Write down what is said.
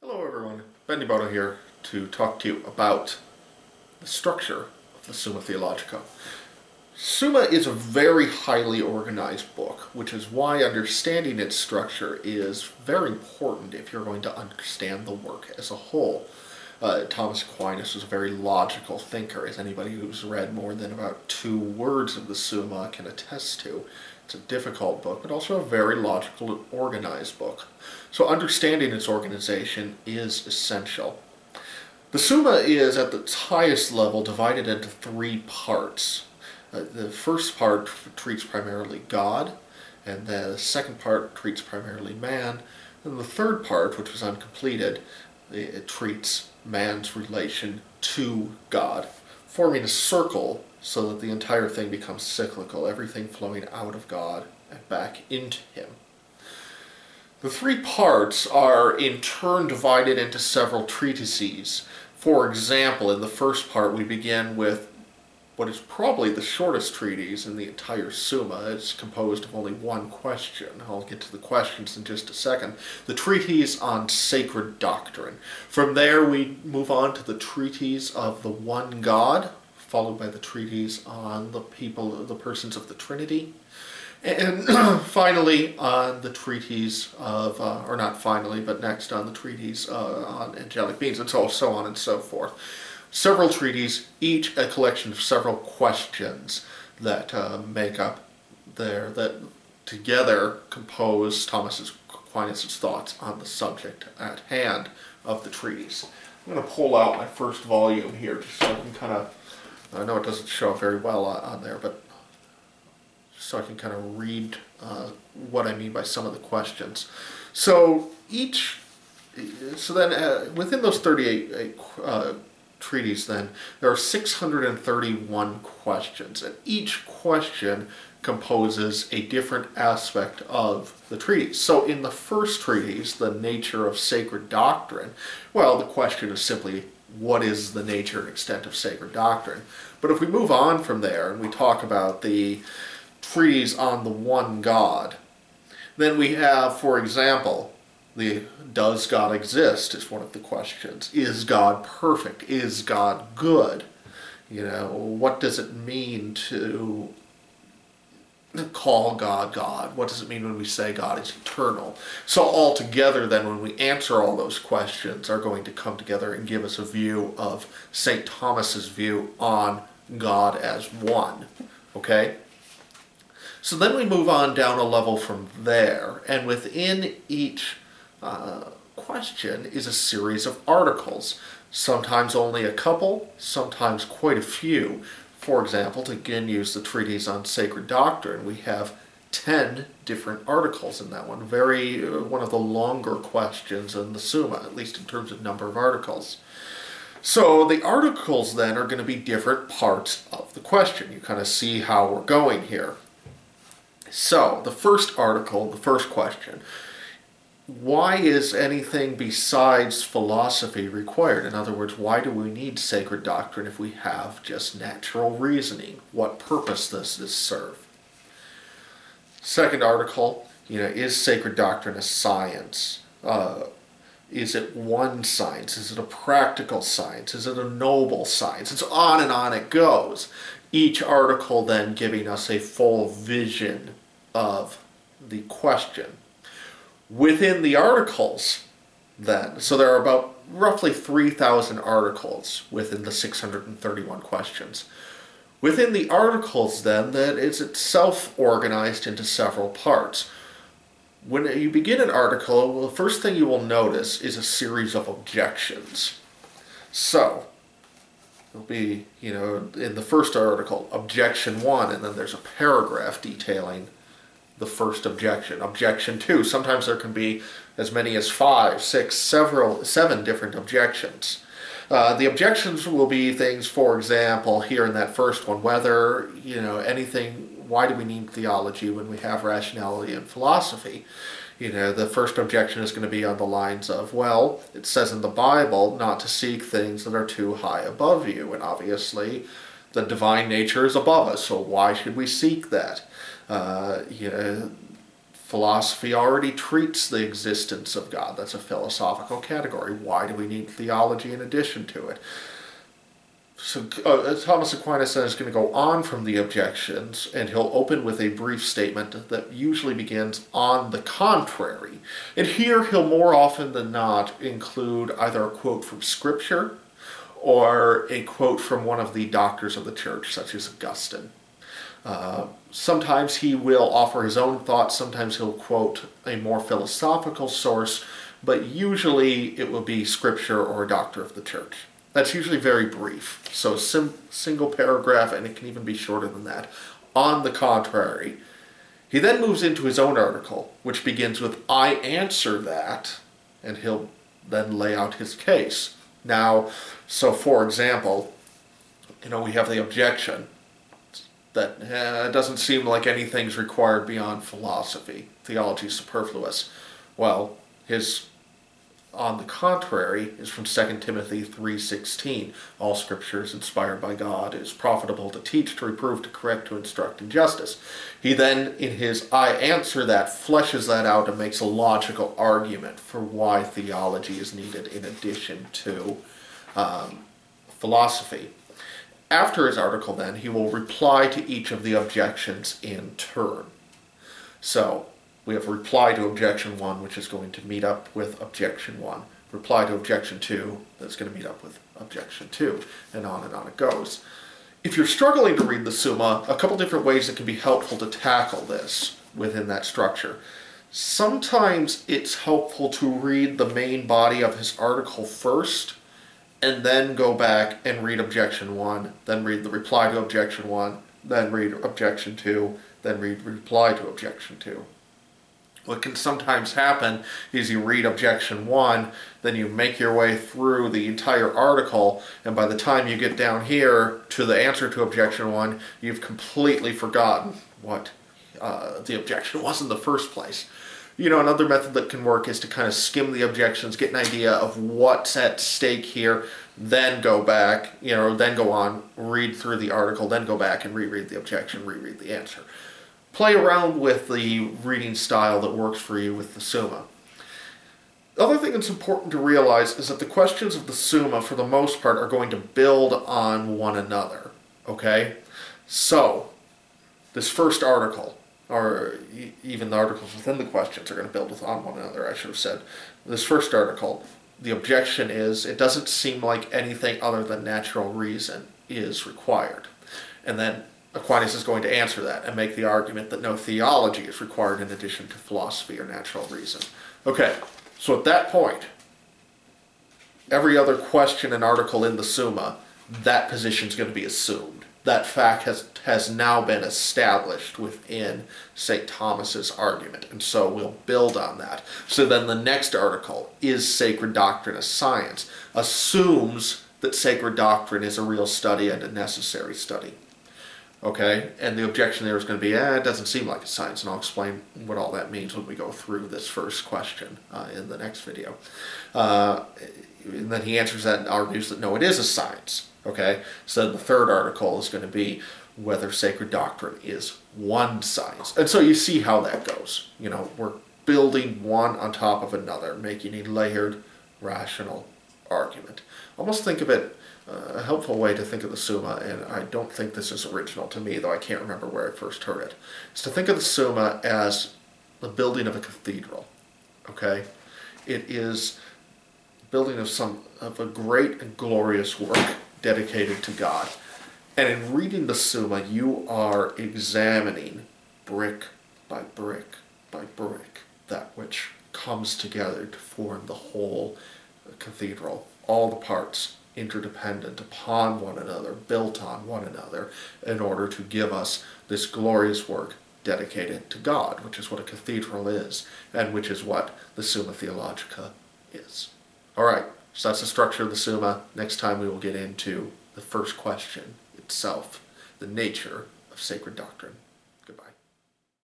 Hello everyone, Ben Boto here to talk to you about the structure of the Summa Theologica. Summa is a very highly organized book, which is why understanding its structure is very important if you're going to understand the work as a whole. Thomas Aquinas was a very logical thinker, as anybody who's read more than about 2 words of the Summa can attest to. It's a difficult book, but also a very logical and organized book. So understanding its organization is essential. The Summa is, at its highest level, divided into 3 parts. The first part treats primarily God, and the second part treats primarily man, and the third part, which was uncompleted, it treats man's relation to God, forming a circle so that the entire thing becomes cyclical, everything flowing out of God and back into Him. The 3 parts are in turn divided into several treatises. For example, in the first part we begin with what is probably the shortest treatise in the entire Summa. It's composed of only 1 question. I'll get to the questions in just a second. The treatise on sacred doctrine. From there we move on to the treatise of the one God, followed by the treatise on the persons of the Trinity. And finally on the treatise of, or not finally, but next on the treatise on angelic beings, and so on and so forth. Several treatises, each a collection of several questions that make up that together compose Thomas Aquinas' thoughts on the subject at hand of the treatise. I'm going to pull out my first volume here just so I can kind of, I know it doesn't show up very well on there, but so I can kind of read what I mean by some of the questions. So then within those 38 treatises, then there are 631 questions, and each question composes a different aspect of the treatise. So in the first treatise, the nature of sacred doctrine, well, the question is simply, what is the nature and extent of sacred doctrine? But if we move on from there and we talk about the treatise on the one God, then we have, for example, does God exist is one of the questions. Is God perfect? Is God good? What does it mean to call God God? What does it mean when we say God is eternal? So altogether then, when we answer all those questions, are going to come together and give us a view of St. Thomas's view on God as one. Okay? So then we move on down a level from there, and within each question is a series of articles, sometimes only a couple, sometimes quite a few. For example, to again use the treatise on sacred doctrine, we have 10 different articles in that one, one of the longer questions in the Summa, at least in terms of number of articles. So the articles then are going to be different parts of the question. You kind of see how we're going here. So the first article, the first question, why is anything besides philosophy required? In other words, why do we need sacred doctrine if we have just natural reasoning? What purpose does this serve? Second article, is sacred doctrine a science? Is it one science? Is it a practical science? Is it a noble science? It's on and on it goes. Each article then giving us a full vision of the question. Within the articles, then, so there are about roughly 3,000 articles within the 631 questions. Within the articles, then, that is itself organized into several parts. When you begin an article, well, the first thing you will notice is a series of objections. So, it'll be, in the first article, objection 1, and then there's a paragraph detailing the first objection. Objection 2, sometimes there can be as many as 5, 6, 7 different objections. The objections will be things, for example, here in that first one, whether, why do we need theology when we have rationality and philosophy? The first objection is going to be on the lines of, well, it says in the Bible not to seek things that are too high above you, and obviously the divine nature is above us, so why should we seek that? Philosophy already treats the existence of God. That's a philosophical category. Why do we need theology in addition to it? So Thomas Aquinas is going to go on from the objections, and he'll open with a brief statement that usually begins, "On the contrary." And here he'll more often than not include either a quote from Scripture or a quote from one of the doctors of the church, such as Augustine. Sometimes he will offer his own thoughts, sometimes he'll quote a more philosophical source, but usually it will be Scripture or a doctor of the church. That's usually very brief, so single paragraph, and it can even be shorter than that. On the contrary. He then moves into his own article, which begins with, "I answer that," and he'll then lay out his case. Now, so for example, we have the objection that it doesn't seem like anything's required beyond philosophy. Theology is superfluous. Well, his "on the contrary" is from 2 Timothy 3:16. "All Scripture is inspired by God, is profitable to teach, to reprove, to correct, to instruct in justice." He then, in his "I answer that," fleshes that out and makes a logical argument for why theology is needed in addition to philosophy. After his article, then, he will reply to each of the objections in turn. So, we have reply to objection 1, which is going to meet up with objection 1. Reply to objection 2, that's going to meet up with objection 2, and on it goes. If you're struggling to read the Summa, a couple different ways that can be helpful to tackle this within that structure. Sometimes it's helpful to read the main body of his article first, and then go back and read objection 1, then read the reply to objection 1, then read objection 2, then read reply to objection 2. What can sometimes happen is you read objection 1, then you make your way through the entire article, and by the time you get down here to the answer to objection 1, you've completely forgotten what the objection was in the first place. Another method that can work is to kind of skim the objections, get an idea of what's at stake here, then go back, then go on, read through the article, then go back and reread the objection, reread the answer. Play around with the reading style that works for you with the Summa. The other thing that's important to realize is that the questions of the Summa, for the most part, are going to build on one another, okay? So, this first article, or even the articles within the questions, are going to build on one another, I should have said. This first article, the objection is, it doesn't seem like anything other than natural reason is required. And then Aquinas is going to answer that and make the argument that no theology is required in addition to philosophy or natural reason. Okay, so at that point, every other question and article in the Summa, that position is going to be assumed. That fact has now been established within St. Thomas's argument, and so we'll build on that. So then the next article, "Is sacred doctrine a science?" assumes that sacred doctrine is a real study and a necessary study. Okay, and the objection there is going to be, it doesn't seem like a science, and I'll explain what all that means when we go through this first question in the next video. And then he answers that and argues that no, it is a science. Okay, so the third article is going to be whether sacred doctrine is one science. And so you see how that goes. We're building one on top of another, making a layered, rational argument. Almost think of it, a helpful way to think of the Summa, and I don't think this is original to me, though I can't remember where I first heard it, is to think of the Summa as the building of a cathedral. Okay? It is building of a great and glorious work dedicated to God. And in reading the Summa, you are examining brick by brick by brick that which comes together to form the whole cathedral. All the parts interdependent upon one another, built on one another, in order to give us this glorious work dedicated to God, which is what a cathedral is, and which is what the Summa Theologica is. All right. So that's the structure of the Summa. Next time we will get into the first question itself, the nature of sacred doctrine.